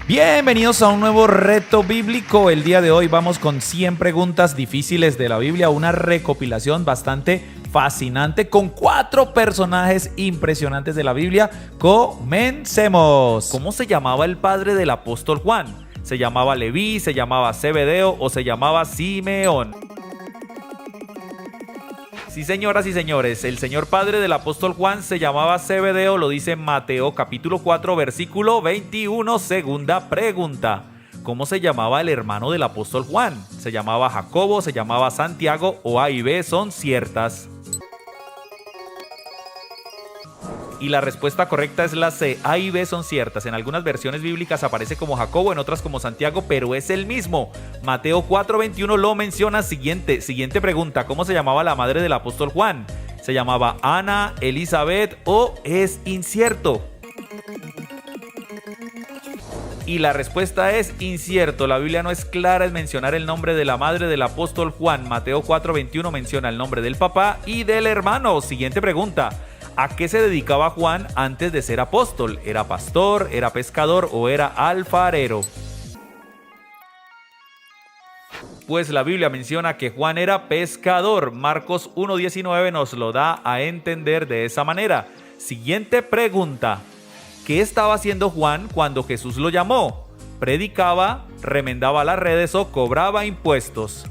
Bienvenidos a un nuevo reto bíblico. El día de hoy vamos con 100 preguntas difíciles de la Biblia, una recopilación bastante fascinante con 4 personajes impresionantes de la Biblia. Comencemos. ¿Cómo se llamaba el padre del apóstol Juan? ¿Se llamaba Leví, se llamaba Zebedeo o se llamaba Simeón? Sí, señoras y señores, el señor padre del apóstol Juan se llamaba Zebedeo, lo dice Mateo capítulo 4 versículo 21. Segunda pregunta: ¿cómo se llamaba el hermano del apóstol Juan? ¿Se llamaba Jacobo, se llamaba Santiago o A y B son ciertas? Y la respuesta correcta es la C, A y B son ciertas. En algunas versiones bíblicas aparece como Jacobo, en otras como Santiago, pero es el mismo. Mateo 4:21 lo menciona. Siguiente pregunta: ¿cómo se llamaba la madre del apóstol Juan? ¿Se llamaba Ana, Elizabeth o es incierto? Y la respuesta es incierto. La Biblia no es clara en mencionar el nombre de la madre del apóstol Juan. Mateo 4:21 menciona el nombre del papá y del hermano. Siguiente pregunta: ¿a qué se dedicaba Juan antes de ser apóstol? ¿Era pastor, era pescador o era alfarero? Pues la Biblia menciona que Juan era pescador. Marcos 1:19 nos lo da a entender de esa manera. Siguiente pregunta: ¿qué estaba haciendo Juan cuando Jesús lo llamó? ¿Predicaba, remendaba las redes o cobraba impuestos?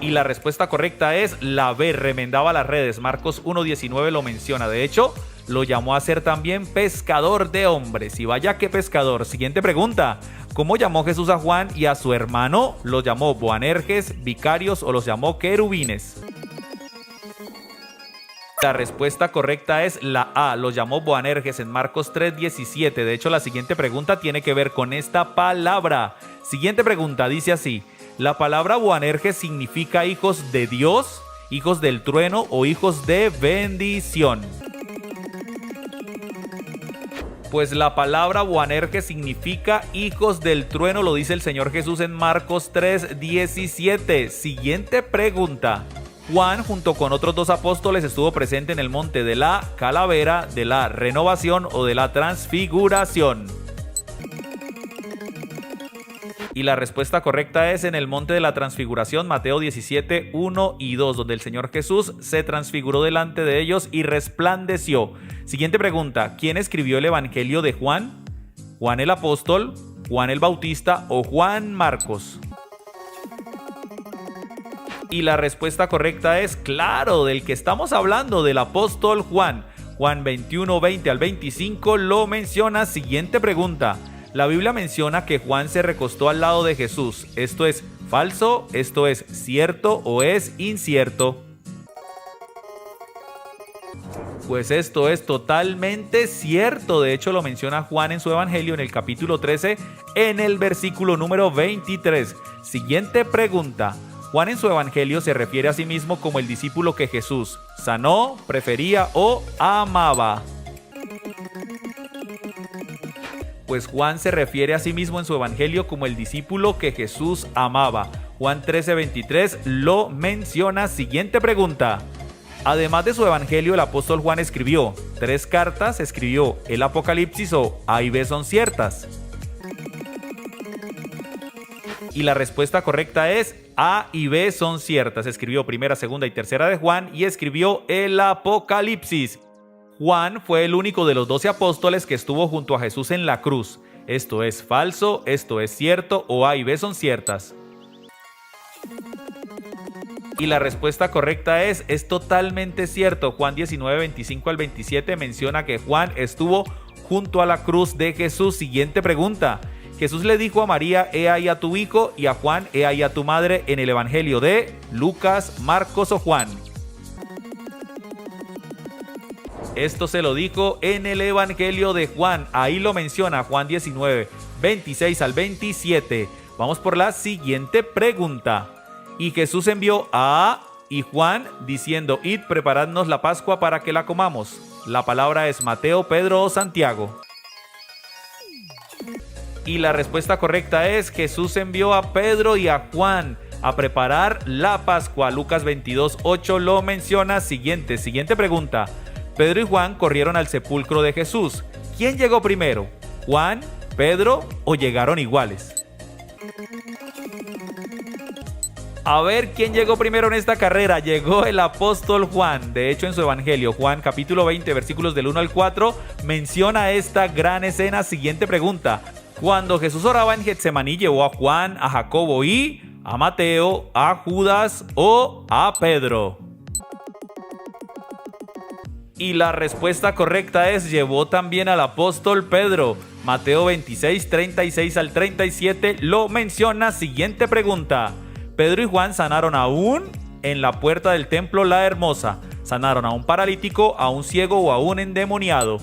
Y la respuesta correcta es la B, remendaba las redes. Marcos 1:19 lo menciona. De hecho, lo llamó a ser también pescador de hombres. Y vaya que pescador. Siguiente pregunta: ¿cómo llamó Jesús a Juan y a su hermano? ¿Los llamó Boanerges, vicarios o los llamó querubines? La respuesta correcta es la A, los llamó Boanerges en Marcos 3:17. De hecho, la siguiente pregunta tiene que ver con esta palabra. Siguiente pregunta dice así: ¿la palabra Boanerges significa hijos de Dios, hijos del trueno o hijos de bendición? Pues la palabra Boanerges significa hijos del trueno, lo dice el Señor Jesús en Marcos 3:17. Siguiente pregunta: Juan, junto con otros 2 apóstoles, estuvo presente en el monte de la calavera, de la renovación o de la transfiguración. Y la respuesta correcta es en el monte de la transfiguración, Mateo 17:1 y 2, donde el Señor Jesús se transfiguró delante de ellos y resplandeció. Siguiente pregunta: ¿quién escribió el evangelio de Juan? ¿Juan el apóstol, Juan el Bautista o Juan Marcos? Y la respuesta correcta es, claro, del que estamos hablando, del apóstol Juan. Juan 21:20 al 25 lo menciona. Siguiente pregunta: la Biblia menciona que Juan se recostó al lado de Jesús. ¿Esto es falso? ¿Esto es cierto o es incierto? Pues esto es totalmente cierto. De hecho, lo menciona Juan en su evangelio en el capítulo 13, en el versículo número 23. Siguiente pregunta: Juan en su evangelio se refiere a sí mismo como el discípulo que Jesús sanó, prefería o amaba. Pues Juan se refiere a sí mismo en su evangelio como el discípulo que Jesús amaba. Juan 13:23 lo menciona. Siguiente pregunta: además de su evangelio, el apóstol Juan escribió 3 cartas, escribió el Apocalipsis o A y B son ciertas. Y la respuesta correcta es A y B son ciertas. Escribió primera, segunda y tercera de Juan y escribió el Apocalipsis. Juan fue el único de los 12 apóstoles que estuvo junto a Jesús en la cruz. ¿Esto es falso? ¿Esto es cierto? ¿O A y B son ciertas? Y la respuesta correcta es totalmente cierto. Juan 19:25 al 27 menciona que Juan estuvo junto a la cruz de Jesús. Siguiente pregunta: Jesús le dijo a María: he ahí a tu hijo, y a Juan: he ahí a tu madre, en el evangelio de Lucas, Marcos o Juan. Esto se lo dijo en el evangelio de Juan. Ahí lo menciona, Juan 19:26 al 27. Vamos por la siguiente pregunta. Y Jesús envió a y Juan diciendo: id, preparadnos la Pascua para que la comamos. La palabra es Mateo, Pedro o Santiago. Y la respuesta correcta es: Jesús envió a Pedro y a Juan a preparar la Pascua. Lucas 22:8 lo menciona. Siguiente pregunta. Pedro y Juan corrieron al sepulcro de Jesús. ¿Quién llegó primero? ¿Juan, Pedro o llegaron iguales? A ver quién llegó primero en esta carrera. Llegó el apóstol Juan. De hecho, en su evangelio, Juan capítulo 20, versículos del 1 al 4, menciona esta gran escena. Siguiente pregunta. Cuando Jesús oraba en Getsemaní, ¿llevó a Juan, a Jacobo y a Mateo, a Judas o a Pedro? Y la respuesta correcta es: llevó también al apóstol Pedro. Mateo 26, 36 al 37 lo menciona. Siguiente pregunta. Pedro y Juan sanaron aún en la puerta del templo La Hermosa. Sanaron a un paralítico, a un ciego o a un endemoniado.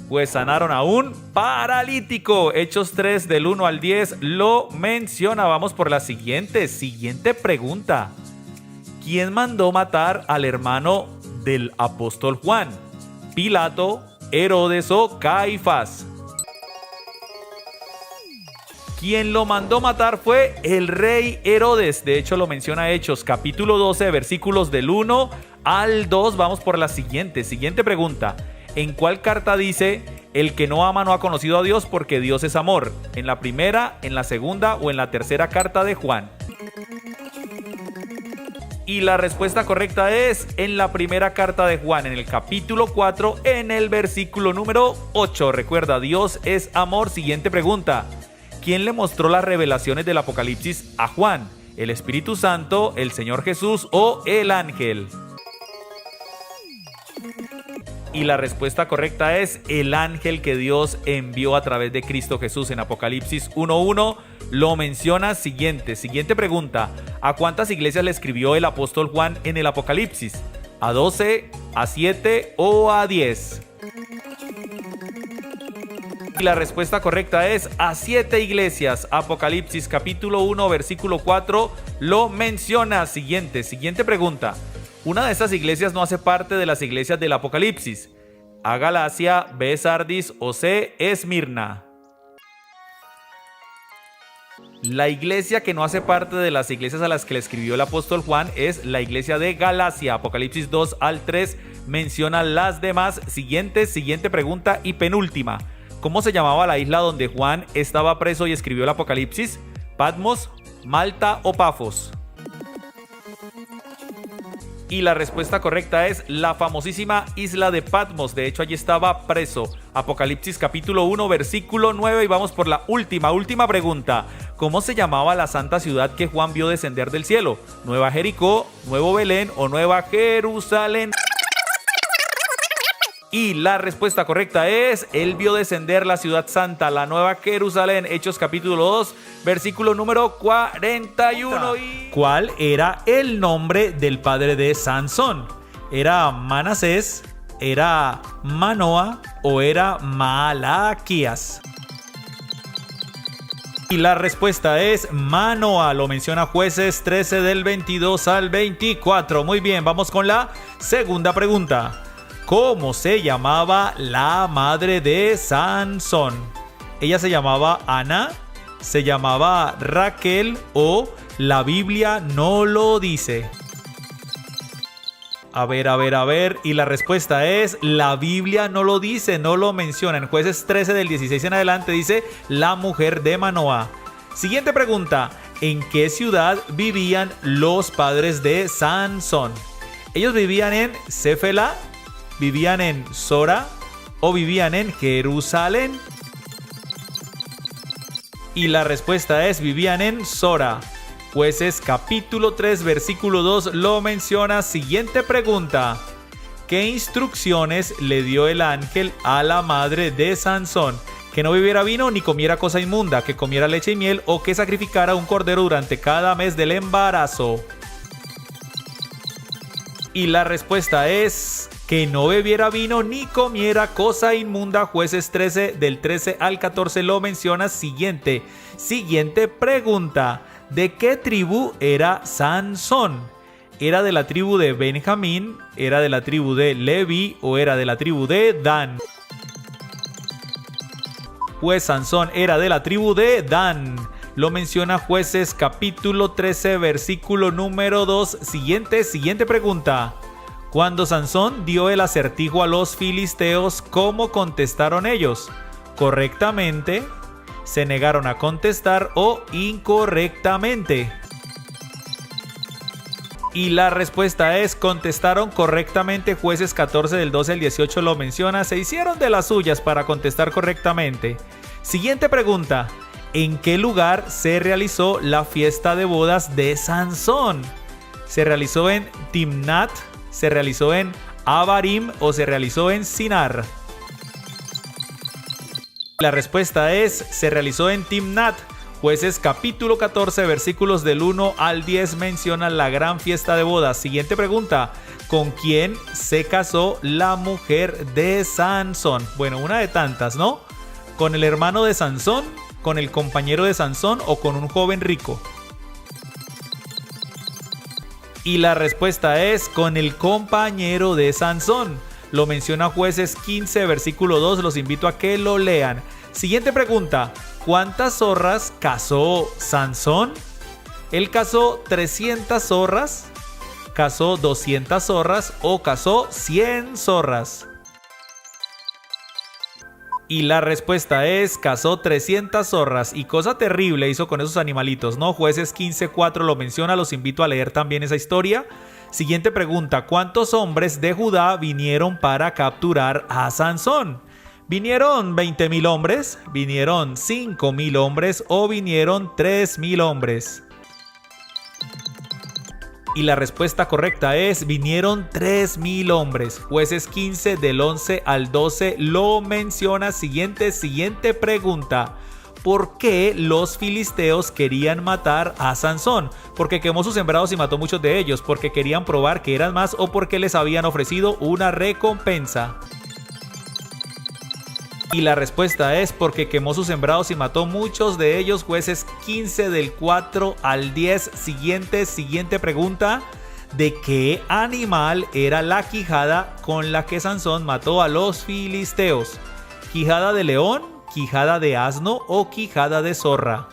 Pues sanaron a un paralítico. Hechos 3 del 1 al 10 lo menciona. Vamos por la siguiente pregunta. ¿Quién mandó matar al hermano del apóstol Juan? ¿Pilato, Herodes o Caifás? Quien lo mandó matar fue el rey Herodes. De hecho, lo menciona Hechos, capítulo 12, versículos del 1 al 2. Vamos por la siguiente pregunta. ¿En cuál carta dice: el que no ama no ha conocido a Dios porque Dios es amor? ¿En la primera, en la segunda o en la tercera carta de Juan? Y la respuesta correcta es en la primera carta de Juan, en el capítulo 4, en el versículo número 8. Recuerda, Dios es amor. Siguiente pregunta. ¿Quién le mostró las revelaciones del Apocalipsis a Juan? ¿El Espíritu Santo, el Señor Jesús o el ángel? Y la respuesta correcta es el ángel que Dios envió a través de Cristo Jesús. En Apocalipsis 1:1 lo menciona. Siguiente pregunta. ¿A cuántas iglesias le escribió el apóstol Juan en el Apocalipsis? ¿A 12, a 7 o a 10? Y la respuesta correcta es a 7 iglesias. Apocalipsis capítulo 1 versículo 4 lo menciona. Siguiente pregunta. Una de estas iglesias no hace parte de las iglesias del Apocalipsis. A Galacia, B Sardis o C Esmirna. La iglesia que no hace parte de las iglesias a las que le escribió el apóstol Juan es la iglesia de Galacia. Apocalipsis 2 al 3 menciona las demás. Siguiente pregunta y penúltima. ¿Cómo se llamaba la isla donde Juan estaba preso y escribió el Apocalipsis? ¿Patmos, Malta o Pafos? Y la respuesta correcta es la famosísima isla de Patmos. De hecho, allí estaba preso. Apocalipsis capítulo 1 versículo 9. Y vamos por la última pregunta. ¿Cómo se llamaba la santa ciudad que Juan vio descender del cielo? ¿Nueva Jericó, Nuevo Belén o Nueva Jerusalén? Y la respuesta correcta es: él vio descender la ciudad santa, la Nueva Jerusalén. Hechos capítulo 2, versículo número 41. ¿Cuál era el nombre del padre de Sansón? ¿Era Manasés, era Manoa o era Malaquías? Y la respuesta es Manoa. Lo menciona Jueces 13 del 22 al 24. Muy bien, vamos con la segunda pregunta. ¿Cómo se llamaba la madre de Sansón? ¿Ella se llamaba Ana? ¿Se llamaba Raquel? ¿O la Biblia no lo dice? A ver. Y la respuesta es: la Biblia no lo dice, no lo menciona. En Jueces 13 del 16 en adelante dice la mujer de Manoa. Siguiente pregunta. ¿En qué ciudad vivían los padres de Sansón? ¿Ellos vivían en Cefela, vivían en Sora o vivían en Jerusalén? Y la respuesta es: vivían en Sora. Jueces capítulo 3 versículo 2 lo menciona. Siguiente pregunta. ¿Qué instrucciones le dio el ángel a la madre de Sansón? Que no bebiera vino ni comiera cosa inmunda, que comiera leche y miel o que sacrificara un cordero durante cada mes del embarazo. Y la respuesta es que no bebiera vino ni comiera cosa inmunda. Jueces 13 del 13 al 14 lo menciona. Siguiente pregunta. ¿De qué tribu era Sansón? ¿Era de la tribu de Benjamín? ¿Era de la tribu de Leví o era de la tribu de Dan? Pues Sansón era de la tribu de Dan. Lo menciona Jueces capítulo 13 versículo número 2. Siguiente pregunta. Cuando Sansón dio el acertijo a los filisteos, ¿cómo contestaron ellos? ¿Correctamente, se negaron a contestar o incorrectamente? Y la respuesta es: contestaron correctamente. Jueces 14 del 12 al 18 lo menciona. Se hicieron de las suyas para contestar correctamente. Siguiente pregunta: ¿en qué lugar se realizó la fiesta de bodas de Sansón? ¿Se realizó en Timnat, se realizó en Abarim o se realizó en Sinar? La respuesta es: se realizó en Timnat. Jueces capítulo 14 versículos del 1 al 10 menciona la gran fiesta de bodas. Siguiente pregunta: ¿con quién se casó la mujer de Sansón? Bueno, una de tantas, ¿no? ¿Con el hermano de Sansón, con el compañero de Sansón o con un joven rico? Y la respuesta es: con el compañero de Sansón. Lo menciona Jueces 15 versículo 2. Los invito a que lo lean. Siguiente pregunta: ¿cuántas zorras cazó Sansón? ¿Él cazó 300 zorras, cazó 200 zorras o cazó 100 zorras? Y la respuesta es: cazó 300 zorras. Y cosa terrible hizo con esos animalitos, ¿no? Jueces 15:4 lo menciona. Los invito a leer también esa historia. Siguiente pregunta: ¿cuántos hombres de Judá vinieron para capturar a Sansón? ¿Vinieron 20,000 hombres? ¿Vinieron 5,000 hombres? ¿O vinieron 3,000 hombres? Y la respuesta correcta es: vinieron 3,000 hombres. Jueces 15 del 11 al 12 lo menciona. Siguiente pregunta: ¿por qué los filisteos querían matar a Sansón? ¿Porque quemó sus sembrados y mató muchos de ellos? ¿Porque querían probar que eran más? ¿O porque les habían ofrecido una recompensa? Y la respuesta es: porque quemó sus sembrados y mató muchos de ellos. Jueces 15 del 4 al 10. Siguiente pregunta: ¿de qué animal era la quijada con la que Sansón mató a los filisteos? ¿Quijada de león, quijada de asno o quijada de zorra?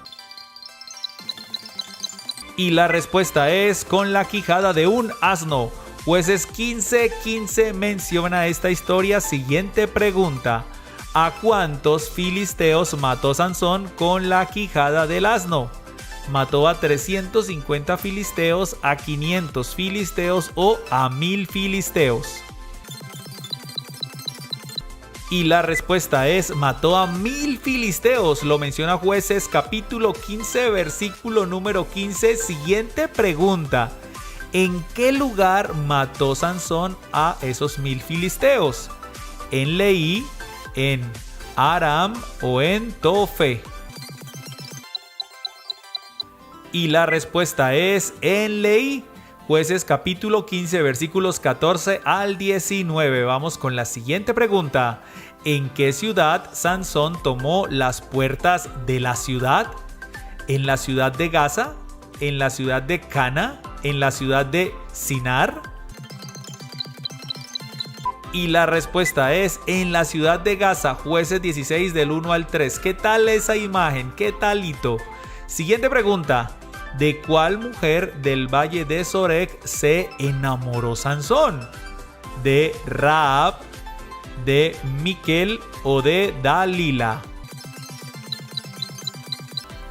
Y la respuesta es: con la quijada de un asno. Jueces 15:15 menciona esta historia. Siguiente pregunta: ¿a cuántos filisteos mató Sansón con la quijada del asno? ¿Mató a 350 filisteos, a 500 filisteos o a 1,000 filisteos? Y la respuesta es: mató a 1,000 filisteos. Lo menciona Jueces capítulo 15 versículo número 15. Siguiente pregunta: ¿en qué lugar mató Sansón a esos 1,000 filisteos? ¿En Leí, en Aram o en Tofe? Y la respuesta es: en Leí. Jueces capítulo 15 versículos 14 al 19. Vamos con la siguiente pregunta: ¿en qué ciudad Sansón tomó las puertas de la ciudad? ¿En la ciudad de Gaza? ¿En la ciudad de Cana? ¿En la ciudad de Sinar? Y la respuesta es: en la ciudad de Gaza. Jueces 16 del 1 al 3. ¿Qué tal esa imagen? ¿Qué talito? Siguiente pregunta: ¿de cuál mujer del valle de Sorek se enamoró Sansón? ¿De Rahab, de Miquel o de Dalila?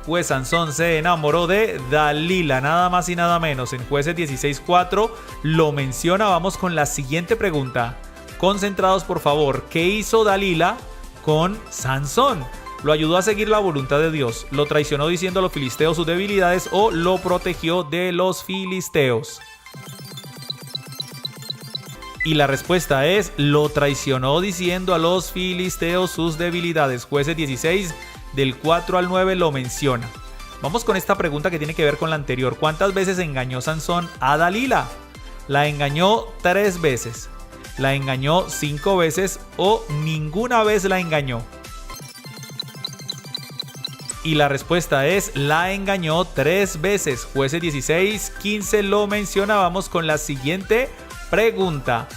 Pues Sansón se enamoró de Dalila, nada más y nada menos. En Jueces 16:4 lo menciona. Vamos con la siguiente pregunta. Concentrados, por favor. ¿Qué hizo Dalila con Sansón? ¿Lo ayudó a seguir la voluntad de Dios? ¿Lo traicionó diciendo a los filisteos sus debilidades o lo protegió de los filisteos? Y la respuesta es: lo traicionó diciendo a los filisteos sus debilidades. Jueces 16 del 4 al 9 lo menciona. Vamos con esta pregunta que tiene que ver con la anterior. ¿Cuántas veces engañó Sansón a Dalila? ¿La engañó 3 veces? ¿La engañó 5 veces o ninguna vez la engañó? Y la respuesta es: la engañó 3 veces. Jueces 16:15 lo menciona. Vamos con la siguiente pregunta.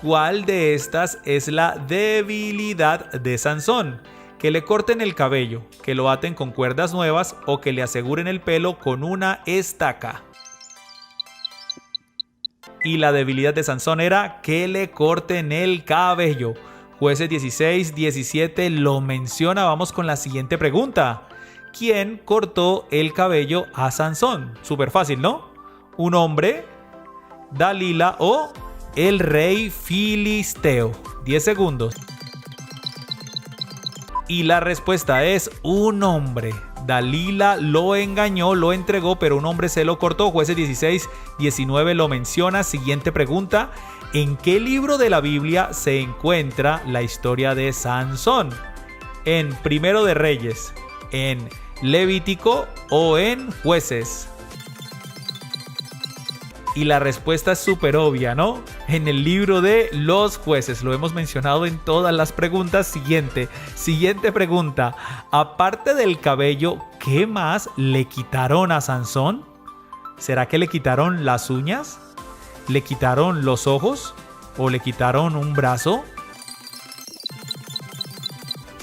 ¿Cuál de estas es la debilidad de Sansón? ¿Que le corten el cabello, que lo aten con cuerdas nuevas o que le aseguren el pelo con una estaca? Y la debilidad de Sansón era que le corten el cabello. Jueces 16, 17 lo menciona. Vamos con la siguiente pregunta. ¿Quién cortó el cabello a Sansón? Súper fácil, ¿no? ¿Un hombre, Dalila o el rey filisteo? 10 segundos. Y la respuesta es un hombre. Dalila lo engañó, lo entregó, pero un hombre se lo cortó. Jueces 16, 19 lo menciona. Siguiente pregunta. ¿En qué libro de la Biblia se encuentra la historia de Sansón? ¿En Primero de Reyes, en Levítico o en Jueces? Y la respuesta es súper obvia, ¿no? En el libro de los Jueces. Lo hemos mencionado en todas las preguntas. Siguiente pregunta. Aparte del cabello, ¿qué más le quitaron a Sansón? ¿Será que le quitaron las uñas? ¿Le quitaron los ojos? ¿O le quitaron un brazo?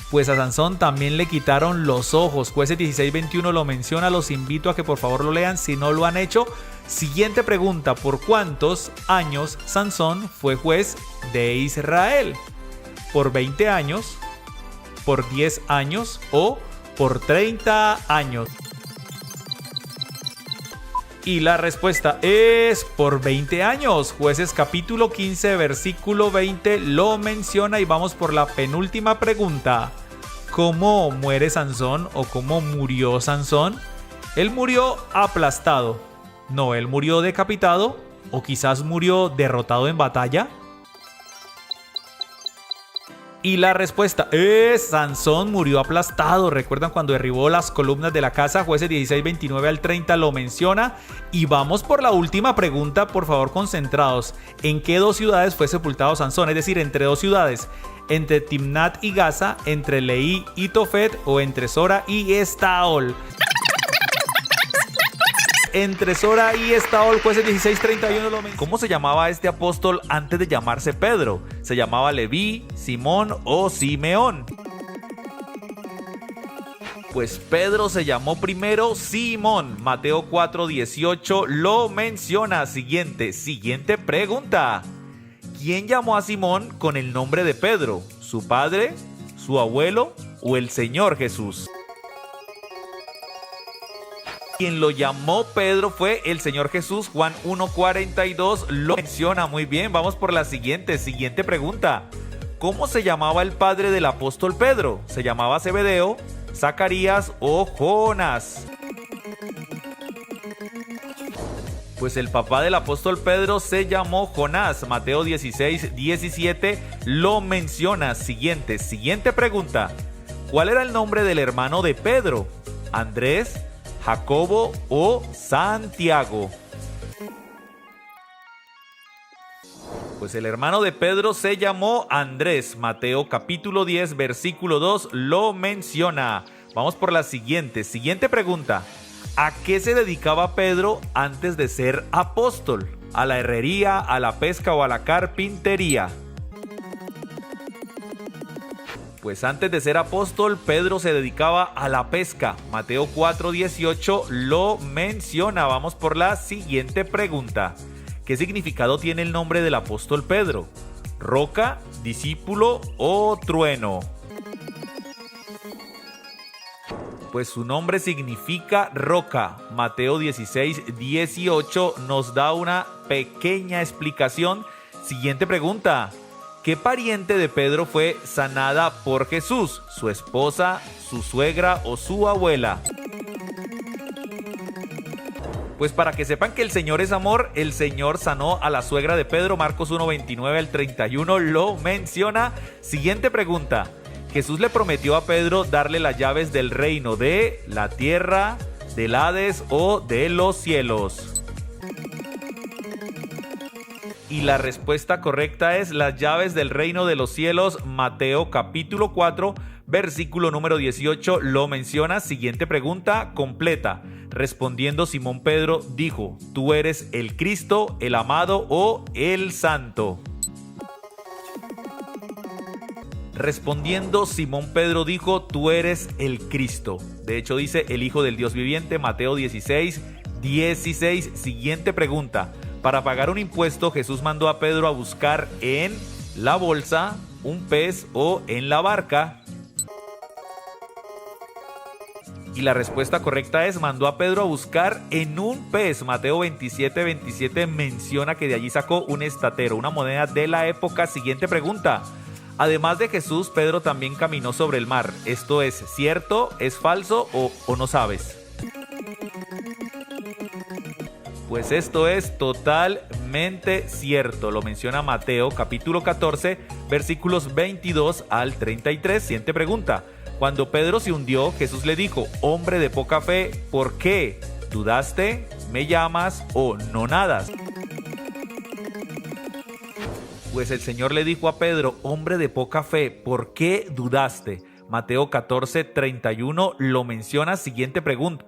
Pues a Sansón también le quitaron los ojos. Jueces 16:21 lo menciona. Los invito a que por favor lo lean si no lo han hecho. Siguiente pregunta. ¿Por cuántos años Sansón fue juez de Israel? ¿Por 20 años? ¿Por 10 años? ¿O por 30 años? Y la respuesta es por 20 años. Jueces capítulo 15, versículo 20 lo menciona. Y vamos por la penúltima pregunta. ¿Cómo muere Sansón o cómo murió Sansón? Él murió aplastado. No, él murió decapitado o quizás murió derrotado en batalla. Y la respuesta es Sansón murió aplastado. ¿Recuerdan cuando derribó las columnas de la casa? Jueces 16, 29 al 30 lo menciona. Y vamos por la última pregunta, por favor concentrados. ¿En qué dos ciudades fue sepultado Sansón? Es decir, entre dos ciudades. ¿Entre Timnat y Gaza, entre Leí y Tofet o entre Sora y Estaol? Entre Sora y Estaol. Jueces 16:31 lo menciona. ¿Cómo se llamaba este apóstol antes de llamarse Pedro? ¿Se llamaba Leví, Simón o Simeón? Pues Pedro se llamó primero Simón. Mateo 4:18 lo menciona. Siguiente pregunta. ¿Quién llamó a Simón con el nombre de Pedro? ¿Su padre, su abuelo o el Señor Jesús? Quien lo llamó Pedro fue el Señor Jesús. Juan 1:42 lo menciona. Muy bien, vamos por la siguiente pregunta. ¿Cómo se llamaba el padre del apóstol Pedro? ¿Se llamaba Zebedeo, Zacarías o Jonás? Pues el papá del apóstol Pedro se llamó Jonás. Mateo 16:17 lo menciona. Siguiente pregunta. ¿Cuál era el nombre del hermano de Pedro? ¿Andrés, Jacobo o Santiago? Pues el hermano de Pedro se llamó Andrés. Mateo capítulo 10 versículo 2 lo menciona. Vamos por la siguiente pregunta. ¿A qué se dedicaba Pedro antes de ser apóstol? ¿A la herrería, a la pesca o a la carpintería? Pues antes de ser apóstol, Pedro se dedicaba a la pesca. Mateo 4:18 lo menciona. Vamos por la siguiente pregunta. ¿Qué significado tiene el nombre del apóstol Pedro? ¿Roca, discípulo o trueno? Pues su nombre significa roca. Mateo 16:18 nos da una pequeña explicación. Siguiente pregunta. ¿Qué pariente de Pedro fue sanada por Jesús? ¿Su esposa, su suegra o su abuela? Pues para que sepan que el Señor es amor, el Señor sanó a la suegra de Pedro. Marcos 1:29 al 31 lo menciona. Siguiente pregunta. Jesús le prometió a Pedro darle las llaves del reino de la tierra, del Hades o de los cielos. Y la respuesta correcta es las llaves del reino de los cielos. Mateo capítulo 4, versículo número 18 lo menciona. Siguiente pregunta completa. Respondiendo Simón Pedro dijo, ¿tú eres el Cristo, el amado o el santo? Respondiendo Simón Pedro dijo, tú eres el Cristo. De hecho dice el Hijo del Dios viviente. Mateo 16:16. Siguiente pregunta. Para pagar un impuesto, Jesús mandó a Pedro a buscar en la bolsa, un pez o en la barca. Y la respuesta correcta es, mandó a Pedro a buscar en un pez. Mateo 27:27 menciona que de allí sacó un estatero, una moneda de la época. Siguiente pregunta. Además de Jesús, Pedro también caminó sobre el mar. ¿Esto es cierto, es falso o no sabes? Pues esto es totalmente cierto. Lo menciona Mateo capítulo 14, versículos 22 al 33. Siguiente pregunta. Cuando Pedro se hundió, Jesús le dijo, hombre de poca fe, ¿por qué? ¿Dudaste? ¿Me llamas o no nadas? Pues el Señor le dijo a Pedro, hombre de poca fe, ¿por qué dudaste? Mateo 14:31 lo menciona. Siguiente pregunta.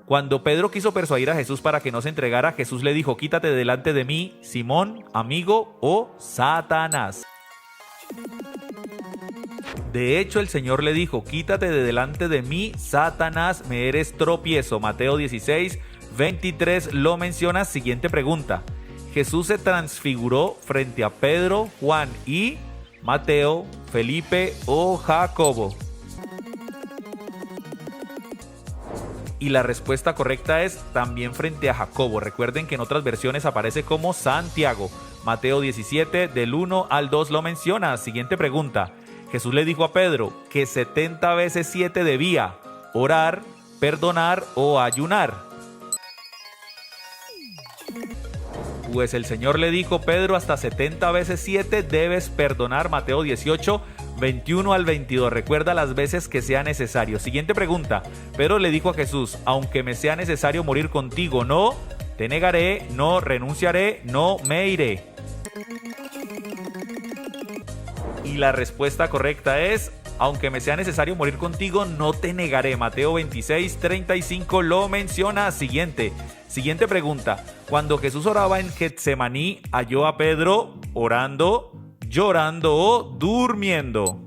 Cuando Pedro quiso persuadir a Jesús para que no se entregara, Jesús le dijo, quítate delante de mí, Simón, amigo o Satanás. De hecho, el Señor le dijo, quítate de delante de mí, Satanás, me eres tropiezo. Mateo 16:23 lo menciona. Siguiente pregunta. Jesús se transfiguró frente a Pedro, Juan y Mateo, Felipe o Jacobo. Y la respuesta correcta es también frente a Jacobo. Recuerden que en otras versiones aparece como Santiago. Mateo 17, del 1 al 2 lo menciona. Siguiente pregunta. Jesús le dijo a Pedro que 70 veces 7 debía orar, perdonar o ayunar. Pues el Señor le dijo, Pedro, hasta 70 veces 7 debes perdonar. Mateo 18, 21 al 22. Recuerda las veces que sea necesario. Siguiente pregunta. Pedro le dijo a Jesús, aunque me sea necesario morir contigo, no te negaré, no renunciaré, no me iré. Y la respuesta correcta es, aunque me sea necesario morir contigo, no te negaré. Mateo 26:35 lo menciona. Siguiente pregunta. Cuando Jesús oraba en Getsemaní, halló a Pedro orando, llorando o durmiendo.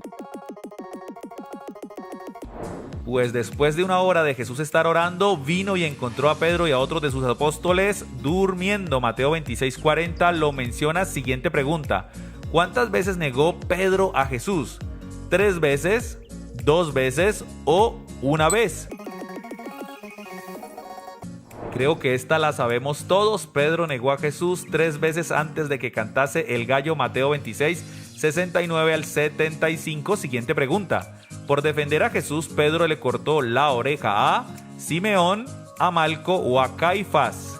Pues después de una hora de Jesús estar orando, vino y encontró a Pedro y a otros de sus apóstoles durmiendo. Mateo 26:40 lo menciona. Siguiente pregunta. ¿Cuántas veces negó Pedro a Jesús? ¿3 veces, 2 veces o 1 vez? Creo que esta la sabemos todos. Pedro negó a Jesús 3 veces antes de que cantase el gallo. Mateo 26, 69 al 75. Siguiente pregunta. Por defender a Jesús, Pedro le cortó la oreja a Simeón, a Malco o a Caifás.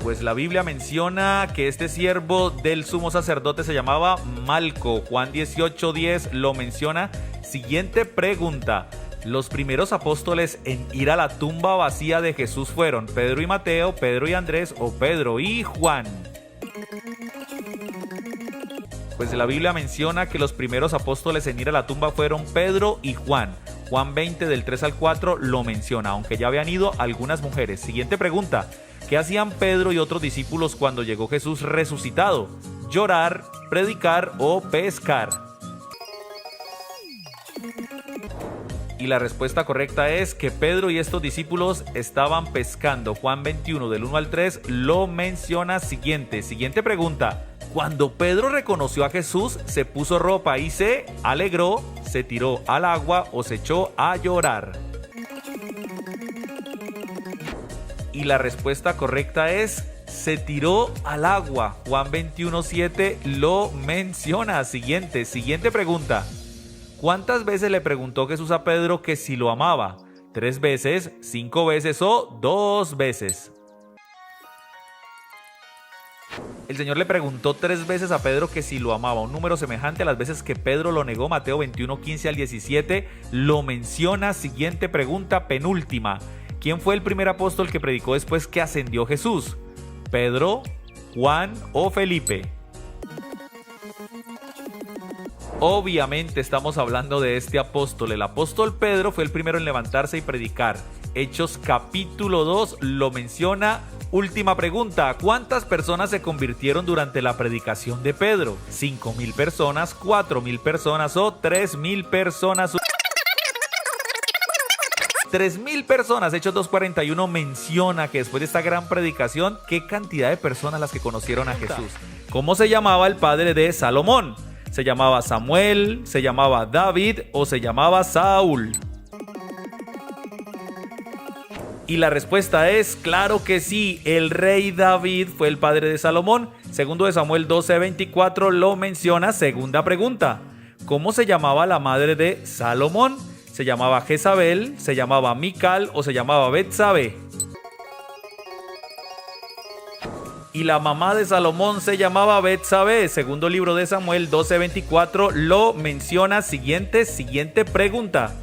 Pues la Biblia menciona que este siervo del sumo sacerdote se llamaba Malco. Juan 18:10 lo menciona. Siguiente pregunta. Los primeros apóstoles en ir a la tumba vacía de Jesús fueron Pedro y Mateo, Pedro y Andrés o Pedro y Juan. Pues la Biblia menciona que los primeros apóstoles en ir a la tumba fueron Pedro y Juan. Juan 20 del 3 al 4 lo menciona, aunque ya habían ido algunas mujeres. Siguiente pregunta. ¿Qué hacían Pedro y otros discípulos cuando llegó Jesús resucitado? ¿Llorar, predicar o pescar? Y la respuesta correcta es que Pedro y estos discípulos estaban pescando. Juan 21 del 1 al 3 lo menciona. Siguiente pregunta. Cuando Pedro reconoció a Jesús, ¿se puso ropa y se alegró, se tiró al agua o se echó a llorar? Y la respuesta correcta es, se tiró al agua. Juan 21:7 lo menciona. Siguiente pregunta. ¿Cuántas veces le preguntó Jesús a Pedro que si lo amaba? ¿3 veces, 5 veces o 2 veces? El Señor le preguntó 3 veces a Pedro que si lo amaba, un número semejante a las veces que Pedro lo negó. Mateo 21:15 al 17 lo menciona. Siguiente pregunta, penúltima. ¿Quién fue el primer apóstol que predicó después que ascendió Jesús? ¿Pedro, Juan o Felipe? Obviamente estamos hablando de este apóstol. El apóstol Pedro fue el primero en levantarse y predicar. Hechos capítulo 2 lo menciona. Última pregunta. ¿Cuántas personas se convirtieron durante la predicación de Pedro? ¿5,000 personas, 4,000 personas o 3,000 personas? 3.000 personas. Hechos 2:41 menciona que después de esta gran predicación, qué cantidad de personas las que conocieron a Jesús. ¿Cómo se llamaba el padre de Salomón? ¿Se llamaba Samuel? ¿Se llamaba David? ¿O se llamaba Saúl? Y la respuesta es, claro que sí, el rey David fue el padre de Salomón. Segundo de Samuel 12:24 lo menciona. Segunda pregunta, ¿cómo se llamaba la madre de Salomón? ¿Se llamaba Jezabel? ¿Se llamaba Mical? ¿O se llamaba Betsabé? Y la mamá de Salomón se llamaba Betsabé. Segundo libro de Samuel 12:24 lo menciona. Siguiente pregunta.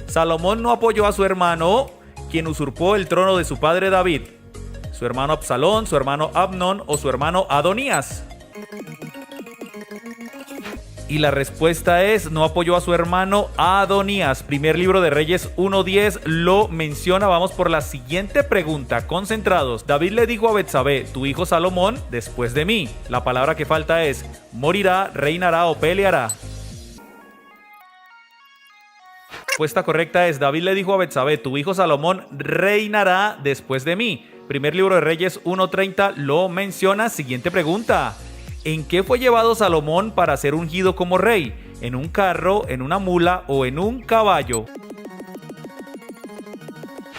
Salomón no apoyó a su hermano, quien usurpó el trono de su padre David. ¿Su hermano Absalón, su hermano Amnón o su hermano Adonías? Y la respuesta es, no apoyó a su hermano Adonías. Primer libro de Reyes 1:10 lo menciona. Vamos por la siguiente pregunta. Concentrados. David le dijo a Betsabé, tu hijo Salomón, después de mí. La palabra que falta es, morirá, reinará o peleará. La respuesta correcta es, David le dijo a Betsabé, tu hijo Salomón reinará después de mí. Primer libro de Reyes 1:30 lo menciona. Siguiente pregunta. ¿En qué fue llevado Salomón para ser ungido como rey? ¿En un carro, en una mula o en un caballo?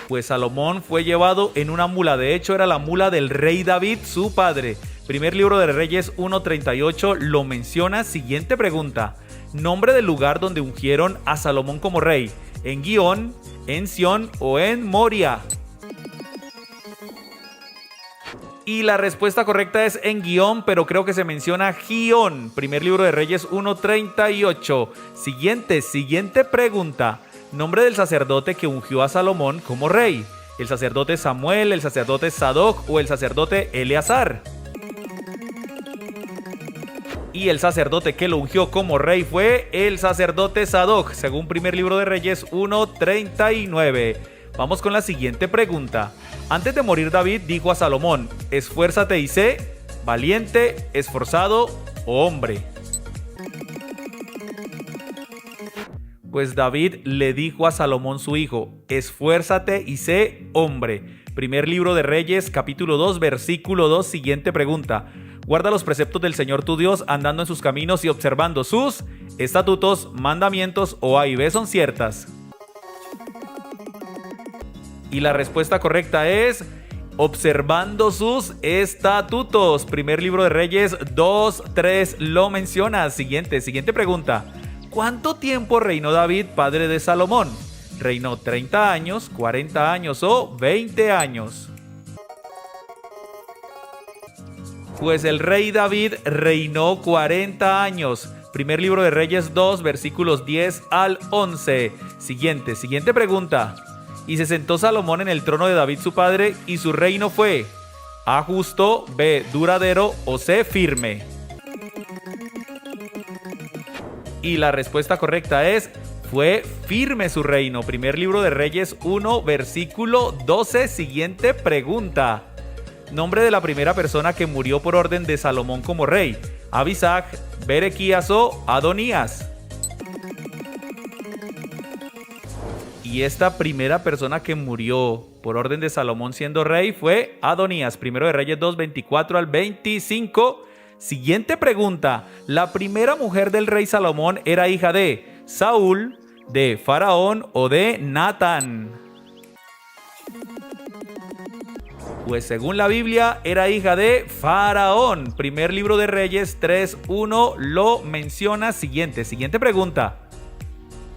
Pues Salomón fue llevado en una mula. De hecho, era la mula del rey David, su padre. Primer libro de Reyes 1:38 lo menciona. Siguiente pregunta. Nombre del lugar donde ungieron a Salomón como rey. ¿En Gihón, en Sión o en Moria? Y la respuesta correcta es en Gihón, pero creo que se menciona Gihón. Primer libro de Reyes 1:38. Siguiente pregunta. Nombre del sacerdote que ungió a Salomón como rey. ¿El sacerdote Samuel, el sacerdote Sadoc o el sacerdote Eleazar? Y el sacerdote que lo ungió como rey fue el sacerdote Sadoc, según primer libro de Reyes 1:39. Vamos con la siguiente pregunta. Antes de morir David dijo a Salomón, esfuérzate y sé valiente, esforzado o hombre. Pues David le dijo a Salomón su hijo, esfuérzate y sé hombre. Primer libro de Reyes, capítulo 2, versículo 2, siguiente pregunta. Guarda los preceptos del Señor tu Dios, andando en sus caminos y observando sus estatutos, mandamientos o A y B son ciertas. Y la respuesta correcta es observando sus estatutos. Primer libro de Reyes 2:3 lo menciona. Siguiente pregunta. ¿Cuánto tiempo reinó David, padre de Salomón? ¿Reinó 30 años, 40 años o 20 años? Pues el rey David reinó 40 años. Primer libro de Reyes 2, versículos 10 al 11. Siguiente pregunta. Y se sentó Salomón en el trono de David su padre, y su reino fue A, justo, B, duradero o C, firme. Y la respuesta correcta es, fue firme su reino. Primer libro de Reyes 1, versículo 12. Siguiente pregunta. Nombre de la primera persona que murió por orden de Salomón como rey. Abisag, Berequías o Adonías. Y esta primera persona que murió por orden de Salomón siendo rey fue Adonías. Primero de Reyes 2, 24 al 25. Siguiente pregunta. La primera mujer del rey Salomón era hija de Saúl, de Faraón o de Natán. Pues según la Biblia era hija de Faraón. Primer libro de Reyes 3:1 lo menciona. Siguiente pregunta.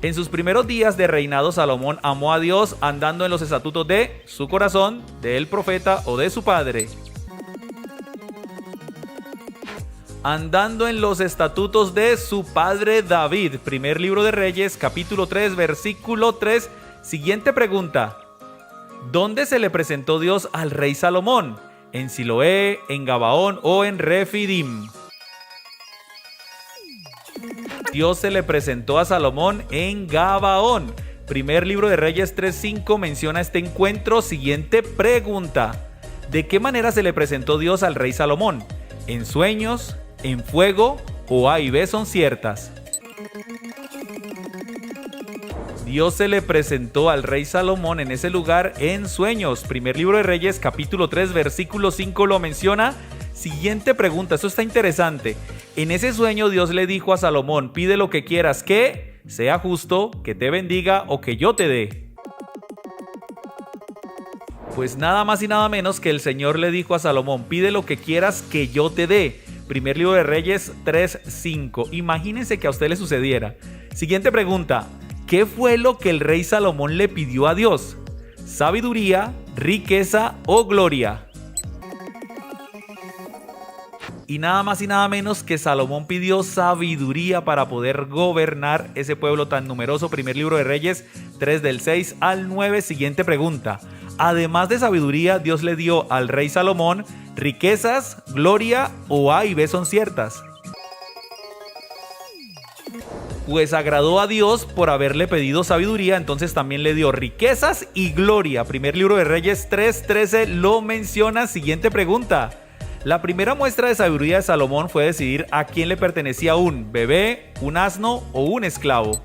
En sus primeros días de reinado Salomón amó a Dios andando en los estatutos de su corazón, del profeta o de su padre. Andando en los estatutos de su padre David. Primer libro de Reyes, capítulo 3, versículo 3. Siguiente pregunta. ¿Dónde se le presentó Dios al rey Salomón? ¿En Siloé, en Gabaón o en Refidim? Dios se le presentó a Salomón en Gabaón. Primer libro de Reyes 3:5 menciona este encuentro. Siguiente pregunta. ¿De qué manera se le presentó Dios al rey Salomón? ¿En sueños, en fuego o A y B son ciertas? Dios se le presentó al rey Salomón en ese lugar en sueños. Primer libro de Reyes, capítulo 3, versículo 5 lo menciona. Siguiente pregunta, esto está interesante. En ese sueño Dios le dijo a Salomón, pide lo que quieras, que sea justo, que te bendiga o que yo te dé. Pues nada más y nada menos que el Señor le dijo a Salomón, pide lo que quieras que yo te dé. Primer libro de Reyes 3:5. Imagínense que a usted le sucediera. Siguiente pregunta. ¿Qué fue lo que el rey Salomón le pidió a Dios? ¿Sabiduría, riqueza o gloria? Y nada más y nada menos que Salomón pidió sabiduría para poder gobernar ese pueblo tan numeroso. Primer libro de Reyes 3 del 6 al 9. Siguiente pregunta. Además de sabiduría, Dios le dio al rey Salomón riquezas, gloria o A y B son ciertas. Pues agradó a Dios por haberle pedido sabiduría, entonces también le dio riquezas y gloria. Primer libro de Reyes 3:13 lo menciona. Siguiente pregunta. La primera muestra de sabiduría de Salomón fue decidir a quién le pertenecía un bebé, un asno o un esclavo.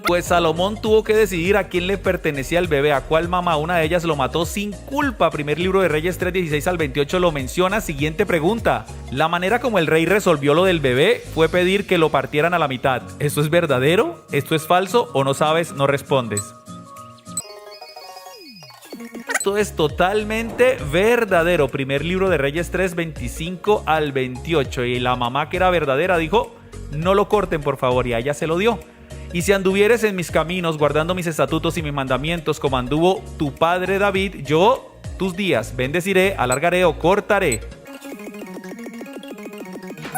Pues Salomón tuvo que decidir a quién le pertenecía el bebé, a cuál mamá. Una de ellas lo mató sin culpa. Primer libro de Reyes 3:16 al 28 lo menciona. Siguiente pregunta. La manera como el rey resolvió lo del bebé fue pedir que lo partieran a la mitad. ¿Esto es verdadero? ¿Esto es falso? ¿O no sabes? No respondes. Esto es totalmente verdadero. Primer libro de Reyes 3:25 al 28. Y la mamá, que era verdadera, dijo, no lo corten por favor, y a ella se lo dio. Y si anduvieres en mis caminos, guardando mis estatutos y mis mandamientos, como anduvo tu padre David, yo tus días bendeciré, alargaré o cortaré.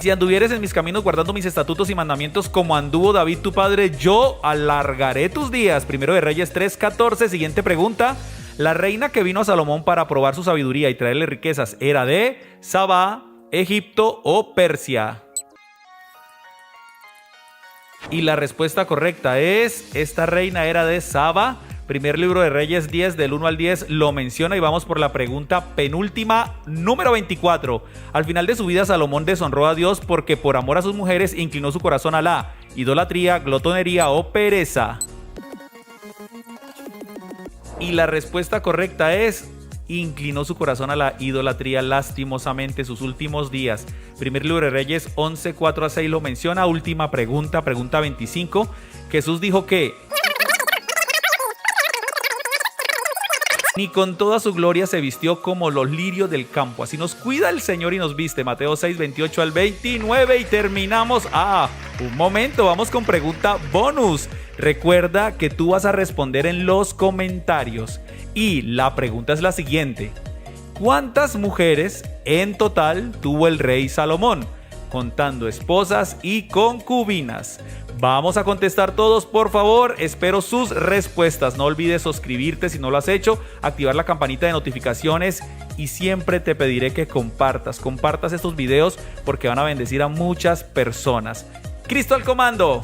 Si anduvieres en mis caminos, guardando mis estatutos y mandamientos, como anduvo David tu padre, yo alargaré tus días. Primero de Reyes 3:14. Siguiente pregunta. La reina que vino a Salomón para probar su sabiduría y traerle riquezas, ¿era de Sabá, Egipto o Persia? Y la respuesta correcta es, esta reina era de Saba. Primer libro de Reyes 10 del 1 al 10 lo menciona. Y vamos por la pregunta penúltima, número 24. Al final de su vida Salomón deshonró a Dios porque por amor a sus mujeres inclinó su corazón a la idolatría, glotonería o pereza. Y la respuesta correcta es, inclinó su corazón a la idolatría lastimosamente sus últimos días. Primer libro de Reyes 11, 4 a 6 lo menciona. Última pregunta, pregunta 25. Jesús dijo que ni con toda su gloria se vistió como los lirios del campo. Así nos cuida el Señor y nos viste. Mateo 6, 28 al 29. Y terminamos. Un momento, vamos con pregunta bonus. Recuerda que tú vas a responder en los comentarios. Y la pregunta es la siguiente. ¿Cuántas mujeres en total tuvo el rey Salomón, contando esposas y concubinas? Vamos a contestar todos, por favor. Espero sus respuestas. No olvides suscribirte si no lo has hecho, activar la campanita de notificaciones y siempre te pediré que compartas estos videos porque van a bendecir a muchas personas. ¡Cristo al comando!